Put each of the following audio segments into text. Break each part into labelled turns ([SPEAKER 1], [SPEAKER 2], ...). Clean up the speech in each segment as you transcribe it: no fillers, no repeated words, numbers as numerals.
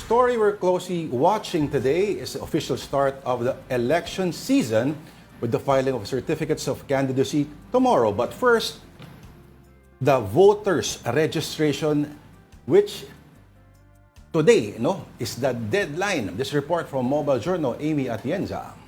[SPEAKER 1] story we're closely watching today is the official start of the election season with the filing of certificates of candidacy tomorrow. But first, the voters registration, which today is the deadline. This report from Mobile Journal, Amy Atienza.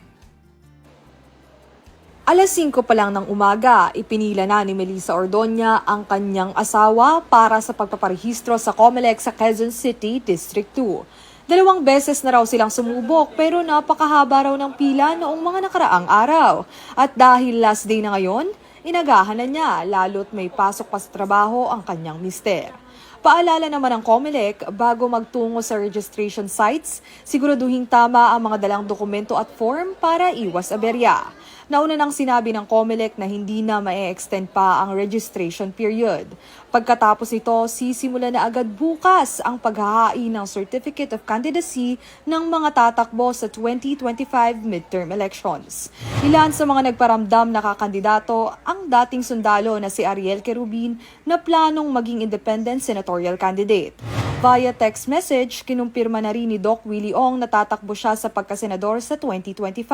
[SPEAKER 2] Alas 5 pa lang ng umaga, ipinila na ni Melissa Ordoña ang kanyang asawa para sa pagpaparehistro sa COMELEC sa Quezon City, District 2. 2 beses na raw silang sumubok pero napakahaba raw ng pila noong mga nakaraang araw. At dahil last day na ngayon, inagahan na niya lalo't may pasok pa sa trabaho ang kanyang mister. Paalala naman ng COMELEC, bago magtungo sa registration sites, siguraduhing tama ang mga dalang dokumento at form para iwas aberya. Nauna nang sinabi ng COMELEC na hindi na ma-extend pa ang registration period. Pagkatapos ito, sisimula na agad bukas ang paghahain ng Certificate of Candidacy ng mga tatakbo sa 2025 midterm elections. Ilan sa mga nagparamdam na kakandidato ang dating sundalo na si Ariel Querubin na planong maging independent senatorial candidate. Via text message, kinumpirma na rin ni Doc Willie Ong na tatakbo siya sa pagkasenador sa 2025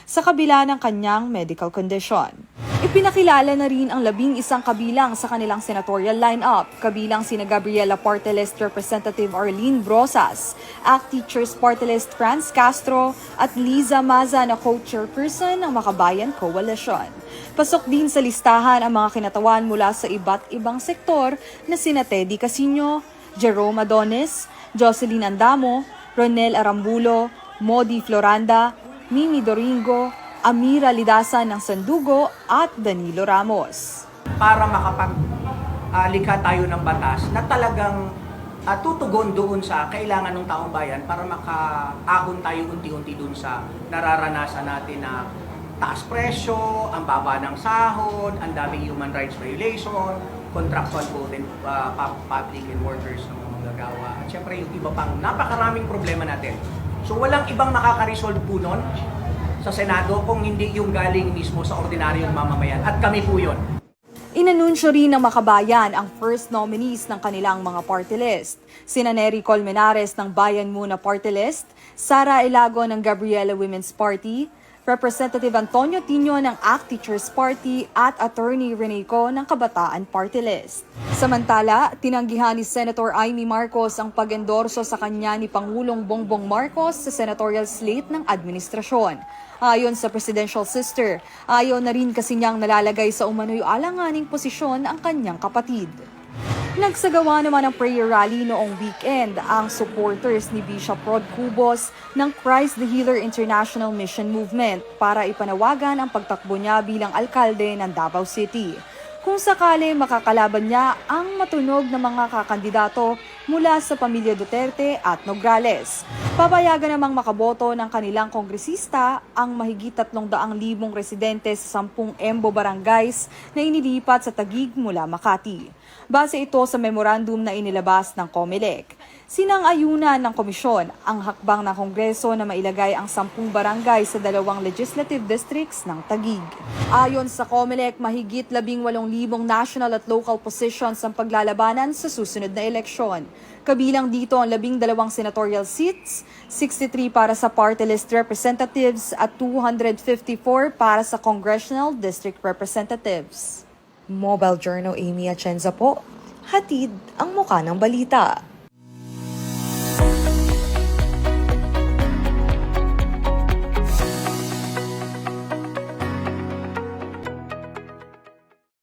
[SPEAKER 2] sa kabila ng kanyang medical condition. Ipinakilala na rin ang 11 kabilang sa kanilang senatorial lineup, kabilang sina Gabriela Party List Representative Arlene Brosas, ACT Teachers Party List Franz Castro at Liza Maza na co-chairperson ng Makabayan Coalition. Pasok din sa listahan ang mga kinatawan mula sa iba't ibang sektor na sina Teddy Casino, Jerome Adonis, Jocelyn Andamo, Ronel Arambulo, Modi Floranda, Mimi Doringo, Amira Lidasan ng Sandugo at Danilo Ramos.
[SPEAKER 3] Para makapaglikha tayo ng batas na talagang tutugon doon sa kailangan ng taong bayan para makaahon tayo unti-unti doon sa nararanasan natin na taas presyo, ang baba ng sahod, ang daming human rights violation, contractual code and public and workers ng mga manggagawa. At syempre yung iba pang napakaraming problema natin. So walang ibang nakaka-resolve po nun sa Senado kung hindi yung galing mismo sa ordinaryong mamamayan. At kami po yun.
[SPEAKER 2] Inanunsyo rin ng Makabayan ang first nominees ng kanilang mga party list. Sina Nery Colmenares ng Bayan Muna Party List, Sara Elago ng Gabriela Women's Party, Representative Antonio Tino ng ACT Teachers Party at Attorney Reneco ng Kabataan Party List. Samantala, tinanggihan ni Senator Amy Marcos ang pag-endorso sa kanya ni Pangulong Bongbong Marcos sa senatorial slate ng administrasyon. Ayon sa presidential sister, ayaw na rin kasi niyang nalalagay sa umano'y alanganing posisyon ang kanyang kapatid. Nagsagawa naman ng prayer rally noong weekend ang supporters ni Bishop Rod Cubos ng Christ the Healer International Mission Movement para ipanawagan ang pagtakbo niya bilang alkalde ng Davao City. Kung sakali makakalaban niya ang matunog na mga kakandidato mula sa pamilya Duterte at Nograles. Papayagan namang makaboto ng kanilang kongresista ang mahigit 300,000 residente sa 10 Embo barangays na inilipat sa Taguig mula Makati. Base ito sa memorandum na inilabas ng COMELEC. Sinang-ayunan ng komisyon ang hakbang ng Kongreso na mailagay ang 10 barangay sa 2 legislative districts ng Taguig. Ayon sa COMELEC, mahigit 18,000 national at local positions ang paglalabanan sa susunod na eleksyon. Kabilang dito ang 12 senatorial seats, 63 para sa party list representatives at 254 para sa congressional district representatives. Mobile Journal, Amy Atienza po. Hatid ang muka ng balita.